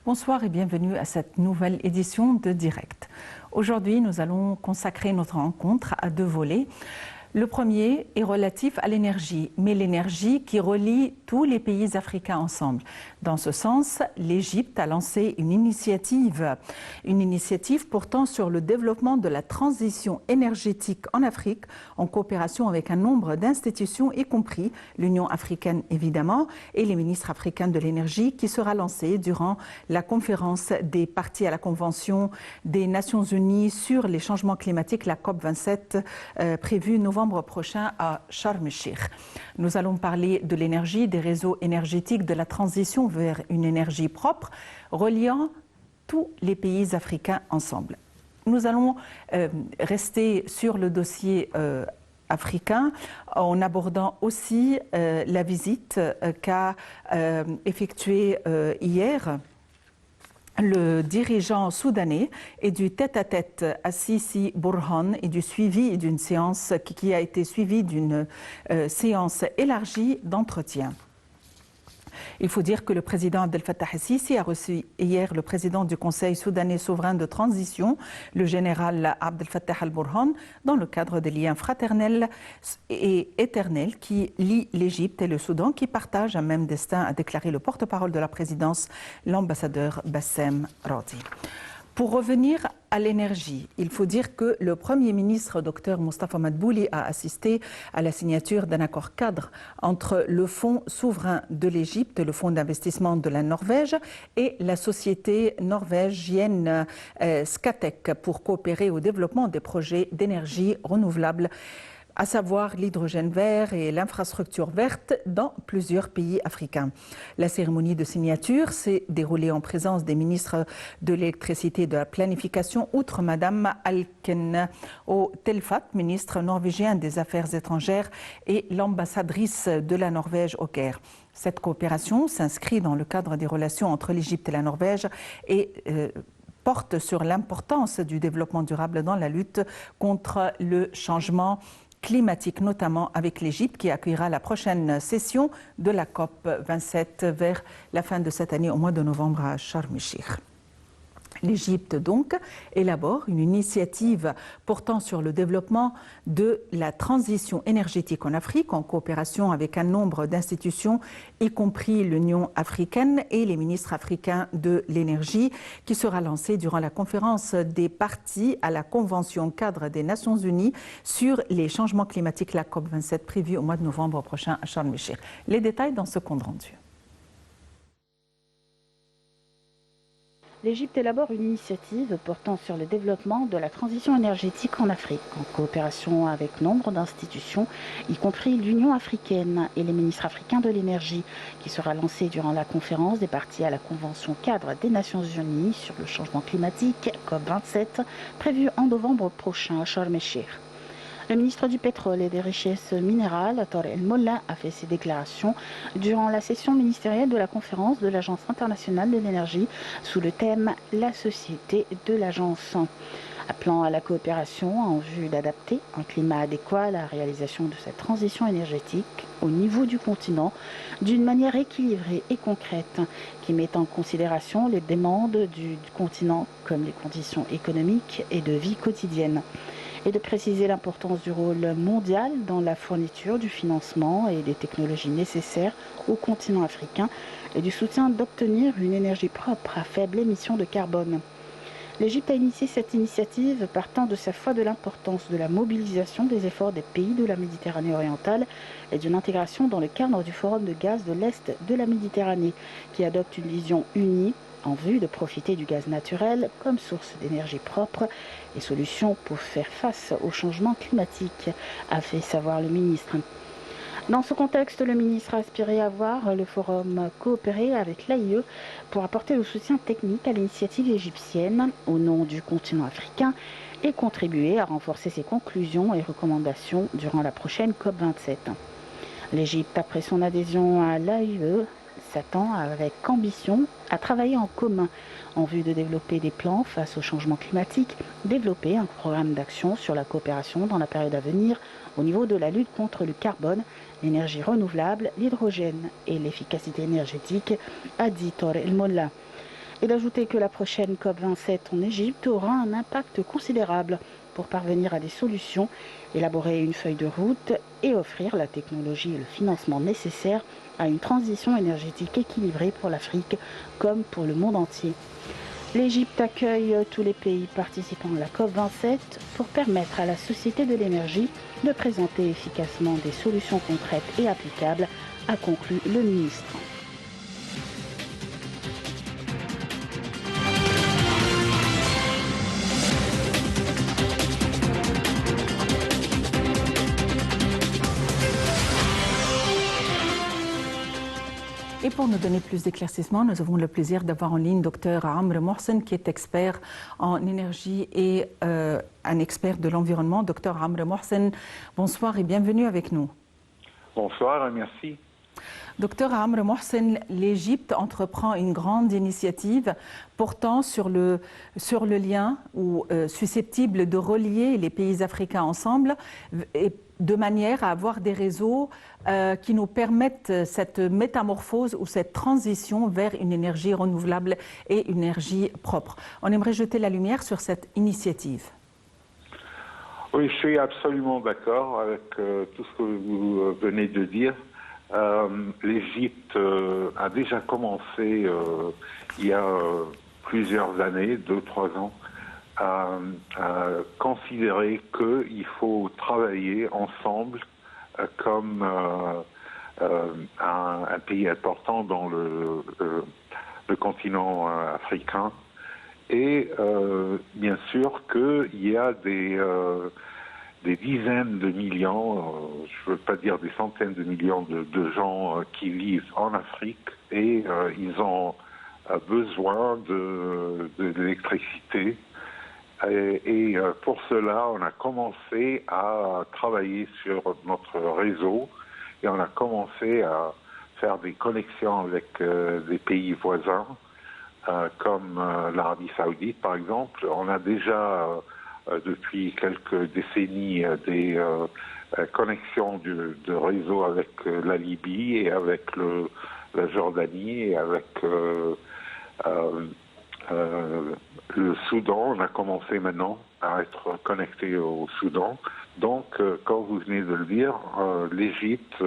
Bonsoir et bienvenue à cette nouvelle édition de Direct. Aujourd'hui, nous allons consacrer notre rencontre à deux volets. Le premier est relatif à l'énergie, mais l'énergie qui relie tous les pays africains ensemble. Dans ce sens, l'Égypte a lancé une initiative portant sur le développement de la transition énergétique en Afrique, en coopération avec un nombre d'institutions, y compris l'Union africaine évidemment, et les ministres africains de l'énergie, qui sera lancée durant la conférence des parties à la Convention des Nations Unies sur les changements climatiques, la COP27, prévue novembre prochain à Sharm el-Sheikh. Nous allons parler de l'énergie, des réseaux énergétiques, de la transition vers une énergie propre, reliant tous les pays africains ensemble. Nous allons rester sur le dossier africain en abordant aussi la visite qu'a effectuée hier le dirigeant soudanais et du tête-à-tête à Sisi Burhan et du suivi d'une séance qui a été suivie d'une séance élargie d'entretien. Il faut dire que le président Abdel Fattah el-Sisi a reçu hier le président du Conseil soudanais souverain de transition, le général Abdel Fattah al-Burhan, dans le cadre des liens fraternels et éternels qui lient l'Égypte et le Soudan, qui partagent un même destin, a déclaré le porte-parole de la présidence, l'ambassadeur Bassem Radi. Pour revenir à l'énergie, il faut dire que le Premier ministre, Dr Moustapha Madbouli, a assisté à la signature d'un accord cadre entre le Fonds souverain de l'Égypte, le Fonds d'investissement de la Norvège et la société norvégienne Scatec pour coopérer au développement des projets d'énergie renouvelable, à savoir l'hydrogène vert et l'infrastructure verte dans plusieurs pays africains. La cérémonie de signature s'est déroulée en présence des ministres de l'électricité et de la planification, outre Madame Alken au Telfat, ministre norvégien des Affaires étrangères, et l'ambassadrice de la Norvège au Caire. Cette coopération s'inscrit dans le cadre des relations entre l'Égypte et la Norvège et porte sur l'importance du développement durable dans la lutte contre le changement climatique, notamment avec l'Égypte qui accueillera la prochaine session de la COP27 vers la fin de cette année, au mois de novembre à Sharm el-Sheikh. L'Égypte, donc, élabore une initiative portant sur le développement de la transition énergétique en Afrique, en coopération avec un nombre d'institutions, y compris l'Union africaine et les ministres africains de l'énergie, qui sera lancée durant la conférence des parties à la Convention cadre des Nations Unies sur les changements climatiques, la COP27, prévue au mois de novembre prochain à Sharm el-Sheikh. Les détails dans ce compte rendu. L'Égypte élabore une initiative portant sur le développement de la transition énergétique en Afrique, en coopération avec nombre d'institutions, y compris l'Union africaine et les ministres africains de l'énergie, qui sera lancée durant la conférence des parties à la Convention cadre des Nations Unies sur le changement climatique, COP27, prévue en novembre prochain à Sharm el-Sheikh. Le ministre du Pétrole et des Richesses minérales, Tarek El-Molla, a fait ses déclarations durant la session ministérielle de la conférence de l'Agence internationale de l'énergie sous le thème « La société de l'agence ». Appelant à la coopération en vue d'adapter un climat adéquat à la réalisation de cette transition énergétique au niveau du continent d'une manière équilibrée et concrète qui met en considération les demandes du continent comme les conditions économiques et de vie quotidienne, et de préciser l'importance du rôle mondial dans la fourniture du financement et des technologies nécessaires au continent africain et du soutien d'obtenir une énergie propre à faible émission de carbone. L'Égypte a initié cette initiative partant de sa foi de l'importance de la mobilisation des efforts des pays de la Méditerranée orientale et d'une intégration dans le cadre du Forum de gaz de l'Est de la Méditerranée, qui adopte une vision unie en vue de profiter du gaz naturel comme source d'énergie propre et solution pour faire face au changement climatique, a fait savoir le ministre. Dans ce contexte, le ministre a aspiré à voir le forum coopérer avec l'AIE pour apporter le soutien technique à l'initiative égyptienne au nom du continent africain et contribuer à renforcer ses conclusions et recommandations durant la prochaine COP27. L'Égypte, après son adhésion à l'AIE, s'attend avec ambition à travailler en commun en vue de développer des plans face au changement climatique, développer un programme d'action sur la coopération dans la période à venir au niveau de la lutte contre le carbone, l'énergie renouvelable, l'hydrogène et l'efficacité énergétique, a dit Tarek El-Molla. et d'ajouter que la prochaine COP27 en Égypte aura un impact considérable pour parvenir à des solutions, élaborer une feuille de route et offrir la technologie et le financement nécessaires à une transition énergétique équilibrée pour l'Afrique comme pour le monde entier. L'Égypte accueille tous les pays participants à la COP27 pour permettre à la Société de l'énergie de présenter efficacement des solutions concrètes et applicables, a conclu le ministre. Et pour nous donner plus d'éclaircissements, nous avons le plaisir d'avoir en ligne Dr Amr Mohsen, qui est expert en énergie et un expert de l'environnement. Dr Amr Mohsen, bonsoir et bienvenue avec nous. Bonsoir et merci. Dr Amr Mohsen, l'Égypte entreprend une grande initiative portant sur le lien ou susceptible de relier les pays africains ensemble et de manière à avoir des réseaux qui nous permettent cette métamorphose ou cette transition vers une énergie renouvelable et une énergie propre. On aimerait jeter la lumière sur cette initiative. Oui, je suis absolument d'accord avec tout ce que vous venez de dire. L'Égypte a déjà commencé il y a plusieurs années, 2-3 ans, à considérer qu'il faut travailler ensemble comme un pays important dans le continent africain. Et bien sûr qu'il y a des dizaines de millions, je ne veux pas dire des centaines de millions de gens qui vivent en Afrique et ils ont besoin de l'électricité. Et pour cela, on a commencé à travailler sur notre réseau et on a commencé à faire des connexions avec des pays voisins, comme l'Arabie Saoudite par exemple. On a déjà depuis quelques décennies des connexions de réseau avec la Libye et avec la Jordanie et avec le Soudan. On a commencé maintenant à être connecté au Soudan. Donc, comme vous venez de le dire, l'Égypte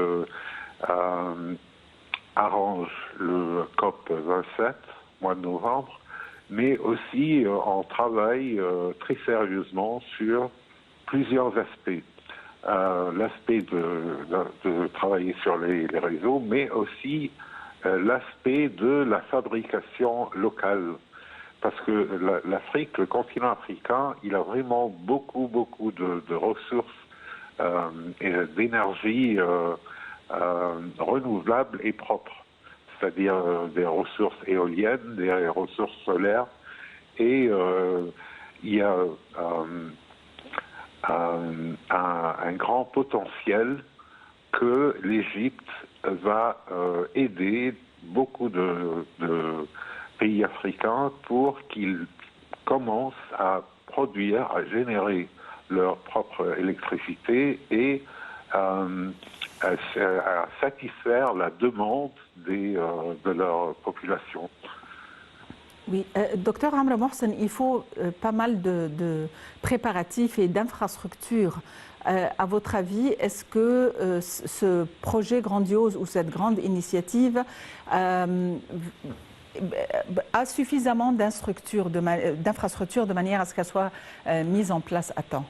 arrange le COP 27, mois de novembre, mais aussi on travaille très sérieusement sur plusieurs aspects. L'aspect de travailler sur les réseaux, mais aussi l'aspect de la fabrication locale. Parce que l'Afrique, le continent africain, il a vraiment beaucoup de ressources et d'énergie renouvelables et propres. C'est-à-dire des ressources éoliennes, des ressources solaires, et il y a un grand potentiel que l'Égypte va aider beaucoup de pays africains pour qu'ils commencent à produire, à générer leur propre électricité et à satisfaire la demande de leur population. Oui, docteur Amr Mohsen, il faut pas mal de préparatifs et d'infrastructures. À votre avis, est-ce que ce projet grandiose ou cette grande initiative a suffisamment d'infrastructures de manière à ce qu'elle soit mise en place à temps?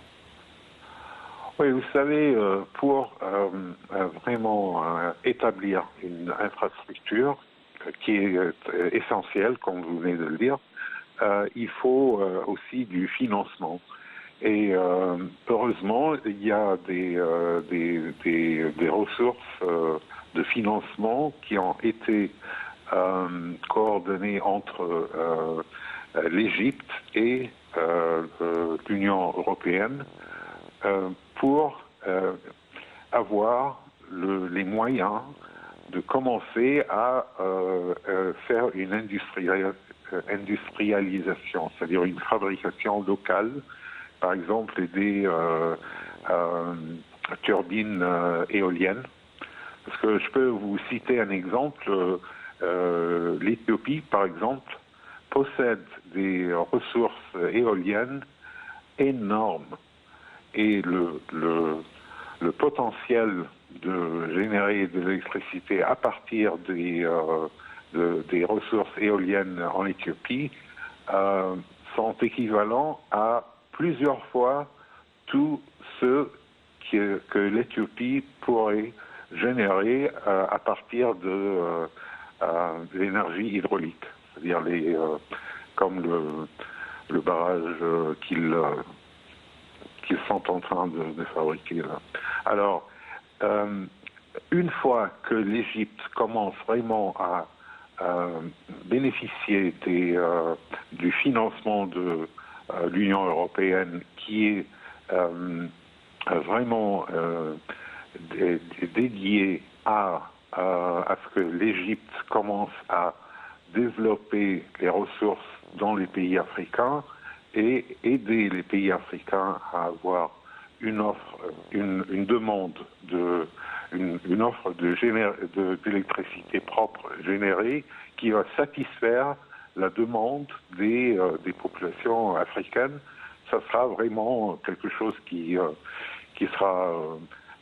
Oui, vous savez, pour vraiment établir une infrastructure qui est essentielle, comme vous venez de le dire, il faut aussi du financement. Et heureusement, il y a des ressources de financement qui ont été coordonnées entre l'Égypte et l'Union européenne pour avoir les moyens de commencer à faire une industrialisation, c'est-à-dire une fabrication locale, par exemple des turbines éoliennes. Parce que je peux vous citer un exemple, l'Éthiopie, par exemple, possède des ressources éoliennes énormes. Et le potentiel de générer de l'électricité à partir des ressources éoliennes en Éthiopie sont équivalents à plusieurs fois tous ceux que l'Éthiopie pourrait générer à partir de l'énergie hydraulique, c'est-à-dire comme le barrage qu'ils sont en train de fabriquer là. Alors, une fois que l'Égypte commence vraiment à bénéficier du financement de l'Union européenne qui est vraiment dédié à ce que l'Égypte commence à développer les ressources dans les pays africains et aider les pays africains à avoir une demande une offre d'électricité propre générée qui va satisfaire la demande des populations africaines. Ça sera vraiment quelque chose qui sera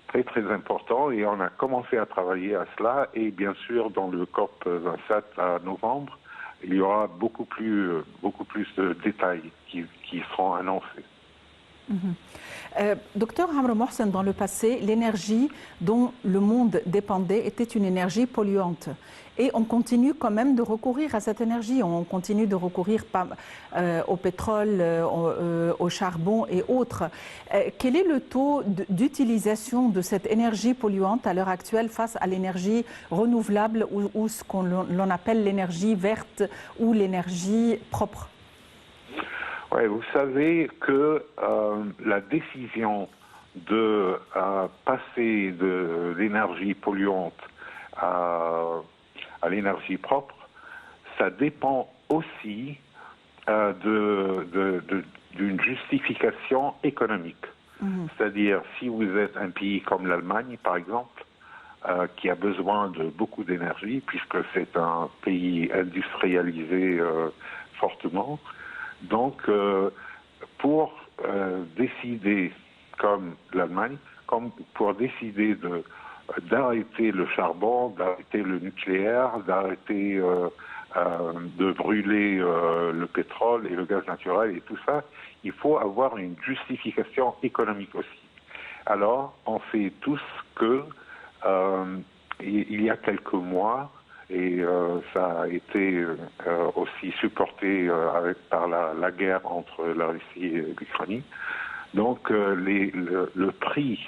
très très important et on a commencé à travailler à cela et bien sûr dans le COP 27 à novembre, il y aura beaucoup plus de détails qui seront annoncés. Docteur Amr Mohsen, dans le passé, l'énergie dont le monde dépendait était une énergie polluante. Et on continue quand même de recourir à cette énergie. On continue de recourir au pétrole, au charbon et autres. Quel est le taux d'utilisation de cette énergie polluante à l'heure actuelle face à l'énergie renouvelable ou ce qu'on appelle l'énergie verte ou l'énergie propre ? Oui, vous savez que la décision de passer de l'énergie polluante à l'énergie propre, ça dépend aussi d'une justification économique. C'est-à-dire, si vous êtes un pays comme l'Allemagne, par exemple, qui a besoin de beaucoup d'énergie, puisque c'est un pays industrialisé fortement, donc, pour décider, comme l'Allemagne, pour décider d'arrêter le charbon, d'arrêter le nucléaire, d'arrêter de brûler le pétrole et le gaz naturel et tout ça, il faut avoir une justification économique aussi. Alors, on sait tous que il y a quelques mois, et ça a été aussi supporté par la guerre entre la Russie et l'Ukraine. Donc le prix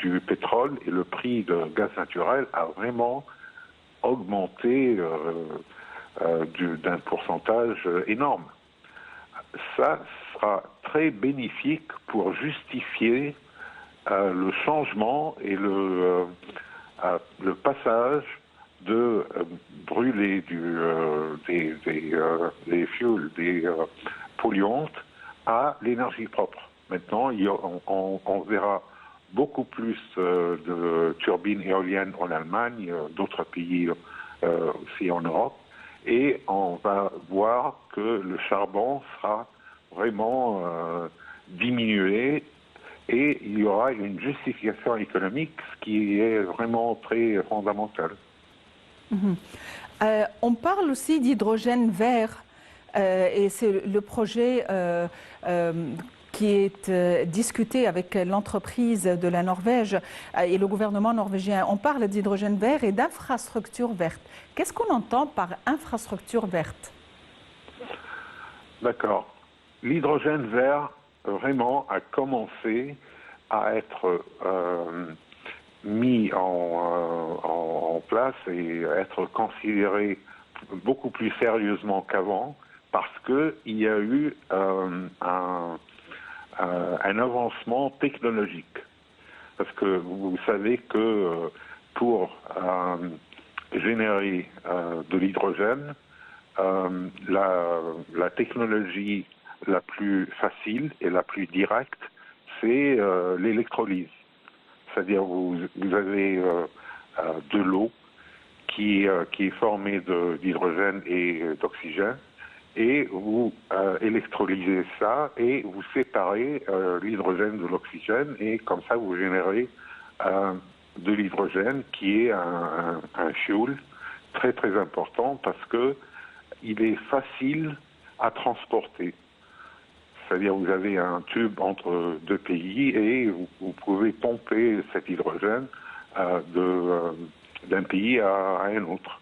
du pétrole et le prix du gaz naturel a vraiment augmenté d'un pourcentage énorme. Ça sera très bénéfique pour justifier le changement et le passage de brûler des fuels, des polluantes à l'énergie propre. Maintenant, on verra beaucoup plus de turbines éoliennes en Allemagne, d'autres pays aussi en Europe, et on va voir que le charbon sera vraiment diminué et il y aura une justification économique, ce qui est vraiment très fondamental. On parle aussi d'hydrogène vert et c'est le projet qui est discuté avec l'entreprise de la Norvège et le gouvernement norvégien. On parle d'hydrogène vert et d'infrastructure verte. Qu'est-ce qu'on entend par infrastructure verte? D'accord. L'hydrogène vert vraiment a commencé à être mis en place et être considéré beaucoup plus sérieusement qu'avant parce qu'il y a eu un avancement technologique. Parce que vous savez que pour générer de l'hydrogène, la technologie la plus facile et la plus directe, c'est l'électrolyse. C'est-à-dire vous avez de l'eau qui est formée d'hydrogène et d'oxygène et vous électrolysez ça et vous séparez l'hydrogène de l'oxygène et comme ça vous générez de l'hydrogène qui est un fuel très très important parce que il est facile à transporter. C'est-à-dire vous avez un tube entre deux pays et vous pouvez pomper cet hydrogène d'un pays à un autre.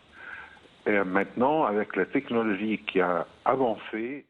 Et maintenant, avec la technologie qui a avancé,